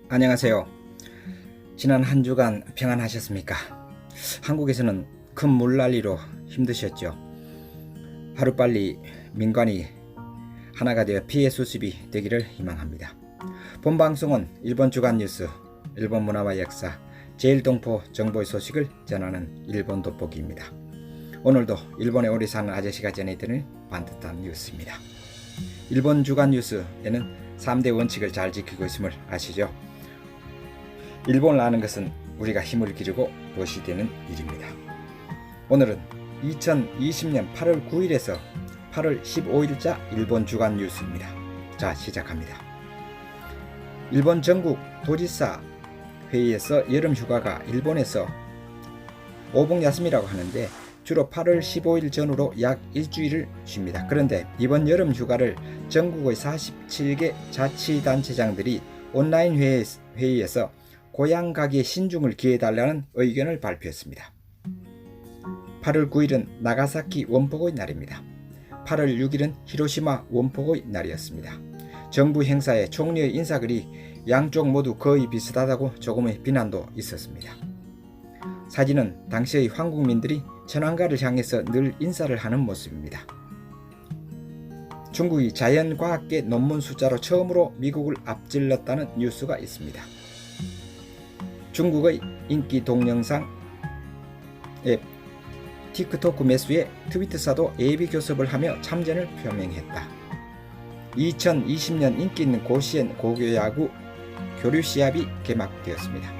안녕하세요. 지난 한 주간 평안하셨습니까? 한국에서는 큰 물난리로 힘드셨죠? 하루빨리 민관이 하나가 되어 피해 수습이 되기를 희망합니다. 본 방송은 일본 주간 뉴스, 일본 문화와 역사, 제일동포 정보의 소식을 전하는 일본 돋보기입니다. 오늘도 일본에 오래 사는 아저씨가 전해드릴 반듯한 뉴스입니다. 일본 주간 뉴스에는 3대 원칙을 잘 지키고 있음을 아시죠? 일본을 아는 것은 우리가 힘을 기르고 무엇이 되는 일입니다. 오늘은 2020년 8월 9일에서 8월 15일자 일본 주간 뉴스입니다. 자, 시작합니다. 일본 전국 도지사 회의에서 여름 휴가가 일본에서 오봉야스미라고 하는데 주로 8월 15일 전후로 약 일주일을 쉽니다. 그런데 이번 여름 휴가를 전국의 47개 자치단체장들이 온라인 회의에서 고향 가기에 신중을 기해달라는 의견을 발표했습니다. 8월 9일은 나가사키 원폭의 날입니다. 8월 6일은 히로시마 원폭의 날이었습니다. 정부 행사에 총리의 인사글이 양쪽 모두 거의 비슷하다고 조금의 비난도 있었습니다. 사진은 당시의 황국민들이 천황가를 향해서 늘 인사를 하는 모습입니다. 중국이 자연과학계 논문 숫자로 처음으로 미국을 앞질렀다는 뉴스가 있습니다. 중국의 인기 동영상 앱 틱톡 매수에 트위터사도 예비 교섭을 하며 참전을 표명했다. 2020년 인기 있는 고시엔 고교야구 교류 시합이 개막되었습니다.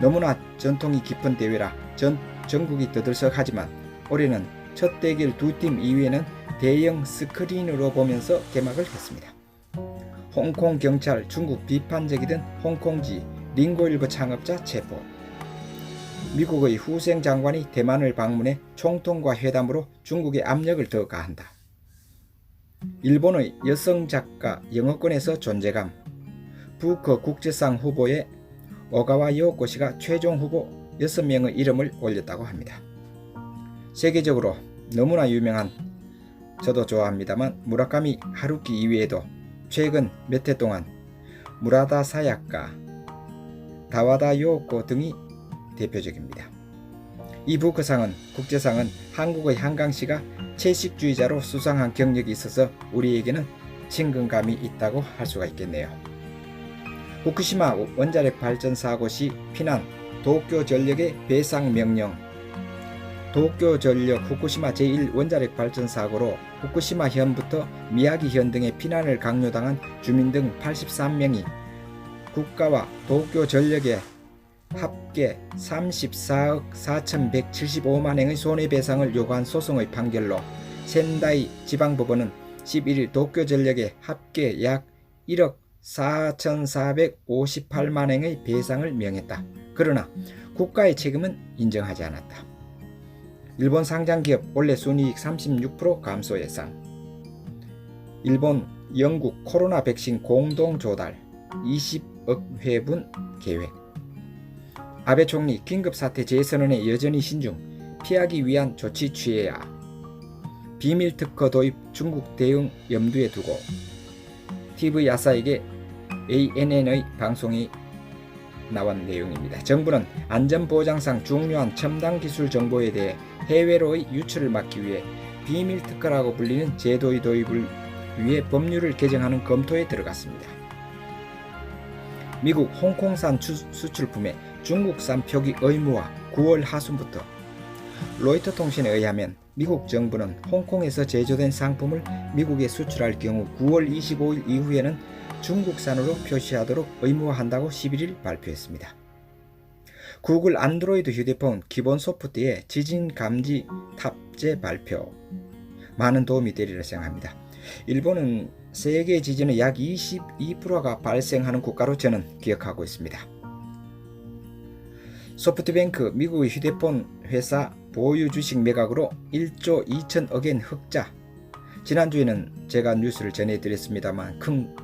너무나 전통이 깊은 대회라 전국이 떠들썩하지만 올해는 첫 대결 두 팀 이후에는 대형 스크린으로 보면서 개막을 했습니다. 홍콩 경찰 중국 비판적이던 홍콩지 링고일보 창업자 체포. 미국의 후생 장관이 대만을 방문해 총통과 회담으로 중국의 압력을 더 가한다. 일본의 여성 작가 영어권에서 존재감. 부커 국제상 후보에 오가와 요코 씨가 최종 후보 6명의 이름을 올렸다고 합니다. 세계적으로 너무나 유명한, 저도 좋아합니다만, 무라카미 하루키 이외에도 최근 몇 해 동안 무라다 사야카, 다와다 요코 등이 대표적입니다. 이 부커상은 국제상은 한국의 한강씨가 채식주의자로 수상한 경력이 있어서 우리에게는 친근감이 있다고 할 수가 있겠네요. 후쿠시마 원자력 발전 사고 시 피난 도쿄전력의 배상 명령. 도쿄전력 후쿠시마 제1원자력 발전 사고로 후쿠시마현부터 미야기현 등의 피난을 강요당한 주민 등 83명이 국가와 도쿄전력에 합계 34억 4,175만엔의 손해배상을 요구한 소송의 판결로 센다이 지방법원은 11일 도쿄전력에 합계 약 1억 4,458만엔의 배상을 명했다. 그러나 국가의 책임은 인정하지 않았다. 일본 상장기업 올해 순이익 36% 감소 예상. 일본, 영국 코로나 백신 공동 조달 20억 회분 계획. 아베 총리 긴급사태 재선언에 여전히 신중, 피하기 위한 조치 취해야. 비밀특허 도입 중국 대응 염두에 두고. TV 아사에게 ANN의 방송이 나온 내용입니다. 정부는 안전보장상 중요한 첨단 기술 정보에 대해 해외로의 유출을 막기 위해 비밀특허라고 불리는 제도의 도입을 위해 법률을 개정하는 검토에 들어갔습니다. 미국 홍콩산 수출품에 중국산 표기 의무화 9월 하순부터. 로이터 통신에 의하면 미국 정부는 홍콩에서 제조된 상품을 미국에 수출할 경우 9월 25일 이후에는 중국산으로 표시하도록 의무화한다고 11일 발표했습니다. 구글 안드로이드 휴대폰 기본 소프트웨어 지진 감지 탑재 발표. 많은 도움이 되리라 생각합니다. 일본은 세계 지진의 약 22%가 발생하는 국가로 저는 기억하고 있습니다. 소프트뱅크 미국의 휴대폰 회사 보유 주식 매각으로 1조 2천억엔 흑자. 지난주에는 제가 뉴스를 전해드렸습니다만 큰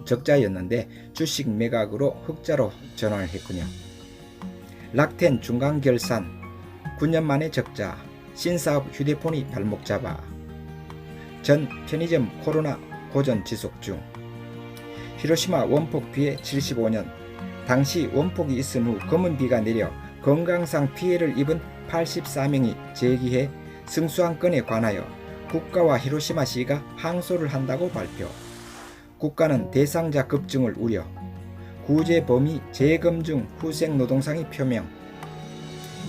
적자였는데 주식 매각으로 흑자로 전환을 했군요. 락텐 중간 결산 9년 만에 적자. 신사업 휴대폰이 발목 잡아. 전 편의점 코로나 고전 지속 중. 히로시마 원폭 피해 75년. 당시 원폭이 있은 후 검은 비가 내려 건강상 피해를 입은 84명이 제기해 승수한 건에 관하여 국가와 히로시마시가 항소를 한다고 발표. 국가는 대상자 급증을 우려. 구제 범위 재검증 후생 노동상의 표명.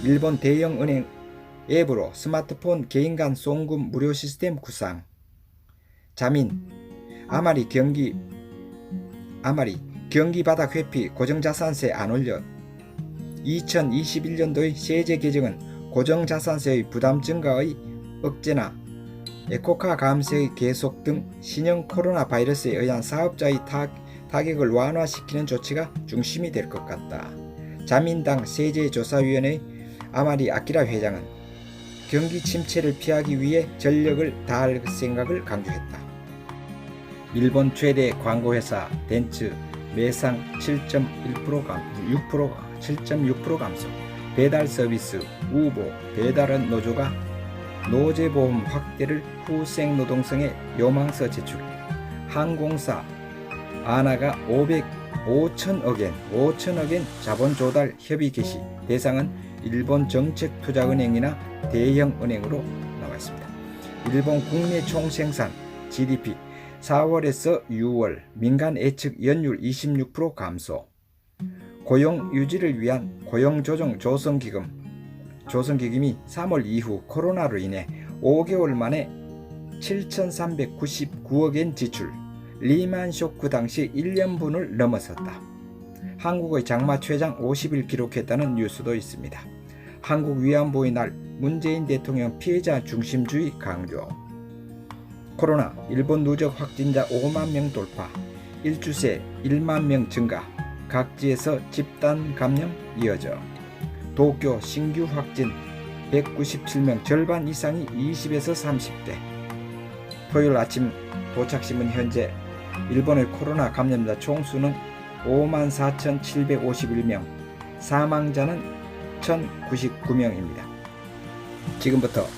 일본 대형은행 앱으로 스마트폰 개인 간 송금 무료 시스템 구상. 자민 아마리 경기 바닥 회피 고정자산세 안 올려. 2021년도의 세제 개정은 고정자산세의 부담 증가의 억제나 에코카 감세의 계속 등 신형 코로나 바이러스에 의한 사업자의 타격을 완화시키는 조치가 중심이 될 것 같다. 자민당 세제조사위원회 아마리 아키라 회장은 경기 침체를 피하기 위해 전력을 다할 생각을 강조했다. 일본 최대 광고회사 덴츠 매상 7.6% 감소. 배달 서비스 우보 배달원 노조가 노재보험 확대를 후생 노동성의 요망서 제출. 항공사 아나가 5천억엔 자본 조달 협의 개시. 대상은 일본 정책투자은행이나 대형은행으로 나와 있습니다. 일본 국내 총생산 GDP 4월에서 6월 민간 예측 연율 26% 감소. 고용 유지를 위한 고용조정 조성기금이 3월 이후 코로나로 인해 5개월 만에 7,399억엔 지출. 리만 쇼크 당시 1년분을 넘어섰다. 한국의 장마 최장 50일 기록했다는 뉴스도 있습니다. 한국 위안부의 날 문재인 대통령 피해자 중심주의 강조. 코로나 일본 누적 확진자 5만 명 돌파. 일주 새 1만 명 증가. 각지에서 집단 감염 이어져. 도쿄 신규 확진 197명, 절반 이상이 20에서 30대. 토요일 아침 도착신문 현재 일본의 코로나 감염자 총수는 54,751명, 사망자는 1,099명입니다. 지금부터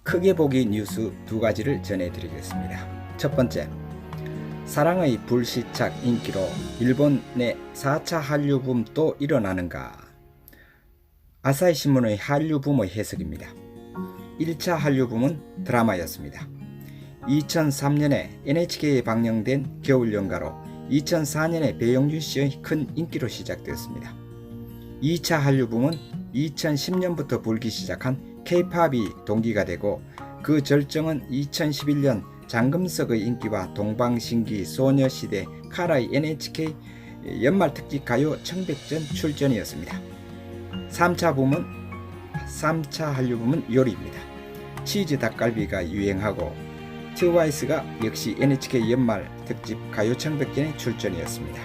크게 보기 뉴스 두 가지를 전해드리겠습니다. 첫 번째, 사랑의 불시착 인기로 일본 내 4차 한류붐 또 일어나는가? 아사히 신문의 한류붐의 해석입니다. 1차 한류붐은 드라마였습니다. 2003년에 NHK에 방영된 겨울연가로 2004년에 배용준 씨의 큰 인기로 시작되었습니다. 2차 한류붐은 2010년부터 불기 시작한 K-팝이 동기가 되고 그 절정은 2011년 장금석의 인기와 동방신기, 소녀시대, 카라의 NHK 연말특집 가요 청백전 출전이었습니다. 3차 한류붐은 요리입니다. 치즈 닭갈비가 유행하고 트와이스가 역시 NHK 연말 특집 가요 청백전에 출전이었습니다.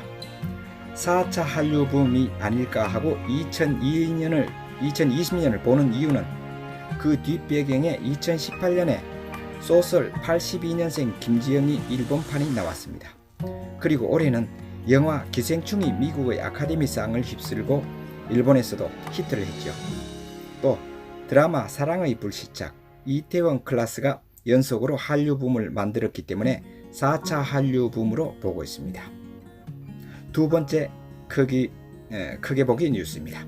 4차 한류붐이 아닐까 하고 2020년을 보는 이유는 그 뒷배경에 2018년에 소설 82년생 김지영이 일본판이 나왔습니다. 그리고 올해는 영화 기생충이 미국의 아카데미상을 휩쓸고 일본에서도 히트를 했죠. 또 드라마 사랑의 불시착, 이태원 클라스가 연속으로 한류붐을 만들었기 때문에 4차 한류붐으로 보고 있습니다. 두 번째 크게 보기 뉴스입니다.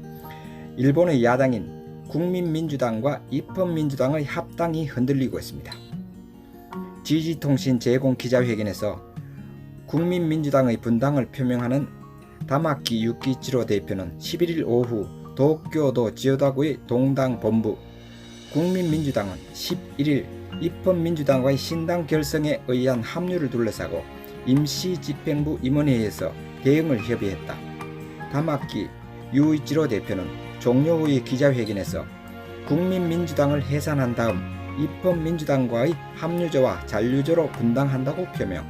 일본의 야당인 국민민주당과 입헌민주당의 합당이 흔들리고 있습니다. 지지통신 제공 기자회견에서 국민민주당의 분당을 표명하는 다마키 유키치로 대표는 11일 오후 도쿄도 지오다구의 동당 본부 국민민주당은 11일 입헌민주당과의 신당 결성에 의한 합류를 둘러싸고 임시집행부 임원회에서 대응을 협의했다. 다마키 유이치로 대표는 종료 후의 기자회견에서 국민민주당을 해산한 다음 입헌민주당과의 합류조와 잔류조로 분당한다고 표명.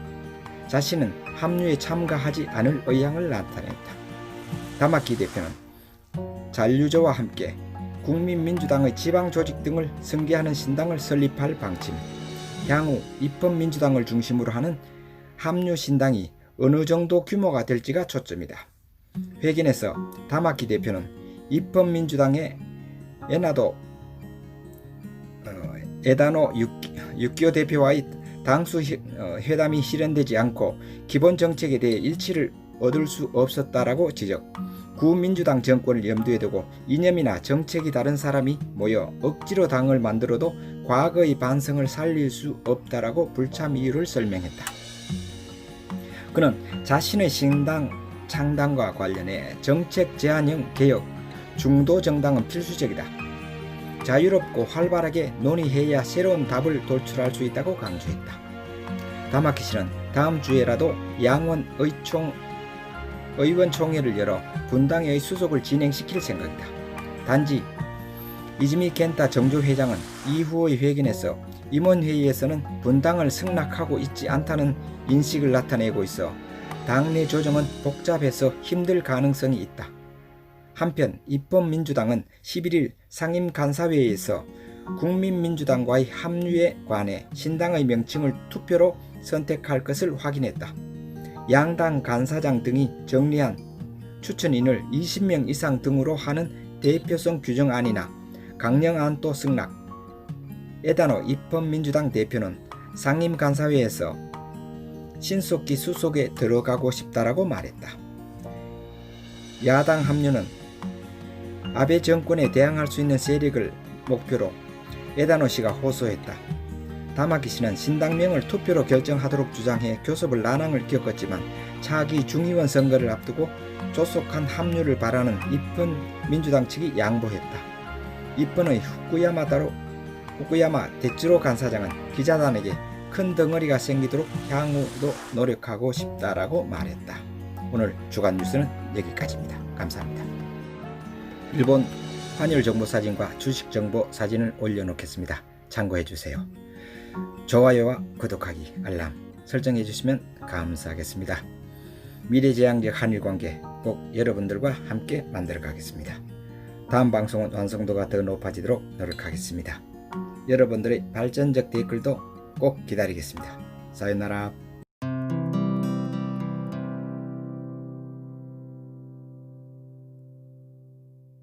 자신은 합류에 참가하지 않을 의향을 나타냈다. 다마키 대표는 잔류조와 함께 국민민주당의 지방조직 등을 승계하는 신당을 설립할 방침, 향후 입헌민주당을 중심으로 하는 합류신당이 어느 정도 규모가 될지가 초점이다. 회견에서 다마키 대표는 입헌민주당의 에다노 유키오 대표와의 당수 회담이 실현되지 않고 기본 정책에 대해 일치를 얻을 수 없었다라고 지적. 구민주당 정권을 염두에 두고 이념이나 정책이 다른 사람이 모여 억지로 당을 만들어도 과거의 반성을 살릴 수 없다라고 불참 이유를 설명했다. 그는 자신의 신당 창당과 관련해 정책 제안형 개혁, 중도 정당은 필수적이다. 자유롭고 활발하게 논의해야 새로운 답을 도출할 수 있다고 강조했다. 다마키씨는 다음 주에라도 양원 의원총회를 열어 분당의 수속을 진행시킬 생각이다. 단지 이즈미 겐타 정조회장은 이후의 회견에서 임원회의에서는 분당을 승낙하고 있지 않다는 인식을 나타내고 있어 당내 조정은 복잡해서 힘들 가능성이 있다. 한편 입헌민주당은 11일 상임간사회에서 국민민주당과의 합류에 관해 신당의 명칭을 투표로 선택할 것을 확인했다. 양당 간사장 등이 정리한 추천인을 20명 이상 등으로 하는 대표성 규정안이나 강령안도 승낙. 에다노 입헌민주당 대표는 상임간사회에서 신속히 수속에 들어가고 싶다라고 말했다. 야당 합류는 아베 정권에 대항할 수 있는 세력을 목표로 에다노 씨가 호소했다. 다마키 씨는 신당명을 투표로 결정하도록 주장해 교섭을 난항을 겪었지만 차기 중의원 선거를 앞두고 조속한 합류를 바라는 입헌 민주당 측이 양보했다. 입헌의 후쿠야마 데츠로 간사장은 기자단에게 큰 덩어리가 생기도록 향후도 노력하고 싶다라고 말했다. 오늘 주간 뉴스는 여기까지입니다. 감사합니다. 일본 환율 정보 사진과 주식 정보 사진을 올려놓겠습니다. 참고해 주세요. 좋아요와 구독하기, 알람 설정해 주시면 감사하겠습니다. 미래지향적 한일관계 꼭 여러분들과 함께 만들어 가겠습니다. 다음 방송은 완성도가 더 높아지도록 노력하겠습니다. 여러분들의 발전적 댓글도 꼭 기다리겠습니다. 사요나라.